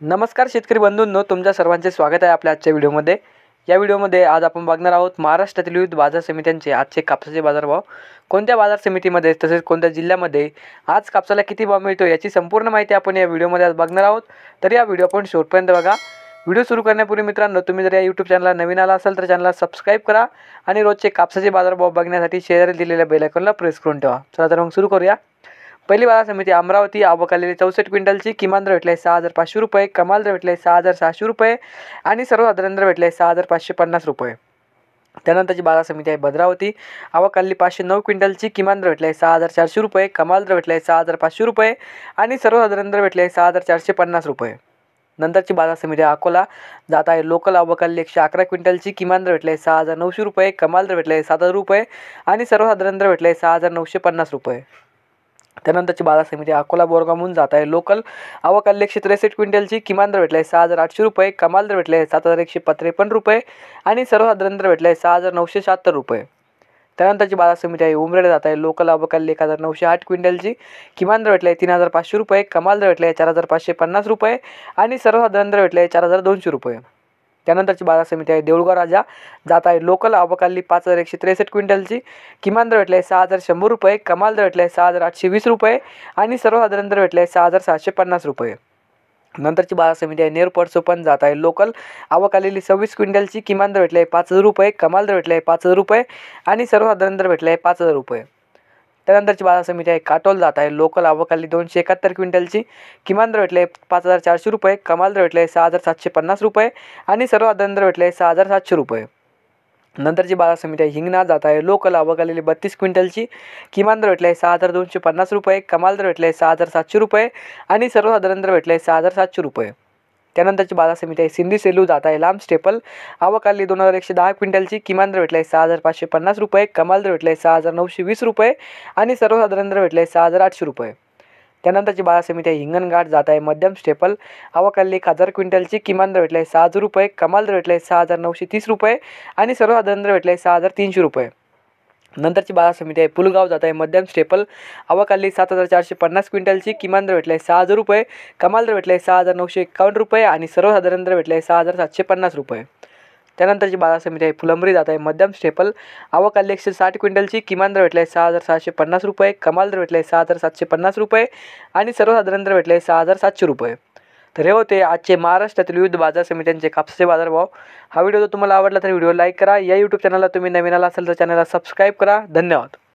नमस्कार शेतकरी बंधूंनो, तुमच्या सर्वांचे स्वागत आहे आपल्या आजच्या व्हिडिओमध्ये। या व्हिडिओमध्ये आज आपण बघणार आहोत महाराष्ट्रातील विविध बाजार समित्यांचे आजचे कापसाचे बाजारभाव, कोणत्या बाजार समितीमध्ये तसेच कोणत्या जिल्ह्यामध्ये आज कापसाला किती भाव मिळतो याची संपूर्ण माहिती आपण या व्हिडिओमध्ये आज बघणार आहोत। तर या व्हिडिओ आपण शेवटपर्यंत बघा। व्हिडिओ सुरू करण्यापूर्वी मित्रांनो, तुम्ही जर या YouTube चॅनलला नवीन आला असाल तर चॅनलला सबस्क्राइब करा आणि रोजचे कापसाचे बाजारभाव बघण्यासाठी शेजारी दिलेल्या बेल आयकॉनला प्रेस करून ठेवा। चला तर मग सुरू करूया। पहिली बाजार समिती अमरावती, आवक आलेली 64 क्विंटलची, किमान दर भेटले 6,500 रुपये, कमाल दर भेटले 6,600 रुपये आणि सर्वसाधारण दर भेटले 6,550 रुपये। त्यानंतरची बाजार समिती आहे भद्रावती, आवक आलेली 509 क्विंटलची, किमान दर भेटले 6,400 रुपये, कमाल दर भेटले 6,500 रुपये आणि सर्वसाधारण दर भेटले 6,450 रुपये। नंतरची बाजार समिती आहे अकोला, जात आहे लोकल, आवक आलेली 111 क्विंटलची, किमान दर भेटले 6,900 रुपये, कमाल दर भेटले 7,000 रुपये आणि सर्वसाधारण दर भेटले 6,950 रुपये। त्यानंतरची बाजार समिती अकोला बोरगावहून जात आहे लोकल, आवक आलेली 163 क्विंटलची, किमान दर भेटले 6,800 रुपये, कमाल दर भेटले 7,153 रुपये आणि सर्वसाधारण दर भेटले 6,976 रुपये। त्यानंतरची बाजार समिती आहे उमरेड, जात आहे लोकल, आवक आलेली 1,908 क्विंटलची, किमान दर भेटले 3,500 रुपये, कमाल दर भेटले 4,550 रुपये आणि सर्वसाधारण दर भेटले 4,200 रुपये। त्यानंतरची बाजार समिती आहे देऊळगाव राजा, जात आहे लोकल, आवक आलेली 5,163 क्विंटलची, किमान दर भेटले 6,100 रुपये, कमाल दर भेटले 6,820 रुपये आणि सर्वसाधारण दर भेटले 6,750 रुपये। नंतरची बाजार समिती आहे नेर परसोपन, जात आहे लोकल, आवक आलेली 26 क्विंटलची, किमान दर भेटले 5,000 रुपये, कमाल दर भेटले 5,000 रुपये आणि सर्वसाधारण दर भेटले 5,000 रुपये। त्यानंतरची बाजार समिती आहे काटोल, जात आहे लोकल, आवक आलेली 271 क्विंटलची, किमान दर भेटले 5,400 रुपये, कमाल दर भेटले 6,750 रुपये आणि सर्वसाधारण दर भेटले 6,700 रुपये। नंतरची बाजार समिती आहे हिंगणा, जात आहे लोकल, आवक आलेली 32 क्विंटलची, किमान दर भेटले 6,250 रुपये, कमाल दर भेटले 6,700 रुपये आणि सर्वसाधारण दर भेटले 6,700 रुपये। त्यानंतरची बाजार समिती आहे सिंधी सेलू, जात आहे लांब स्टेपल, आवक आलेली 2,110 क्विंटलची, किमान दर भेटले 6,550 रुपये, कमाल दर भेटले 6,920 रुपये आणि सर्वसाधारण दर भेटले 6,800 रुपये। त्यानंतरची बाजार समिती आहे हिंगणघाट, जात आहे मध्यम स्टेपल, आवक आलेली 1,000 क्विंटलची, किमान दर भेटले 6,000 रुपये, कमाल दर भेटले 6,930 रुपये आणि सर्वसाधारण दर भेटले 6,300 रुपये। नंतरची बाजार समिती आहे पुलगाव, जात आहे मध्यम स्टेपल, आवक आलेली 7,450 क्विंटलची, किमान दर भेटले 6,000 रुपये, कमाल दर भेटले 6,951 रुपये आणि सर्वसाधारण दर भेटले 6,750 रुपये। त्यानंतरची बाजार समिती आहे फुलंब्री, जात आहे मध्यम स्टेपल, आवक आलेली 160 क्विंटलची, किमान दर भेटले 6,650 रुपये, कमाल दर भेटले 6,750 रुपये आणि सर्वसाधारण दर भेटले 6,700 रुपये। तर हे होते आजचे महाराष्ट्रातील विविध बाजार समित्यांचे कापसाचे बाजारभाव। हा व्हिडिओ जर तुम्हाला आवडला तर व्हिडिओ लाईक करा। या YouTube चॅनलला तुम्ही नवीन आला असाल तर चॅनलला सबस्क्राईब करा। धन्यवाद।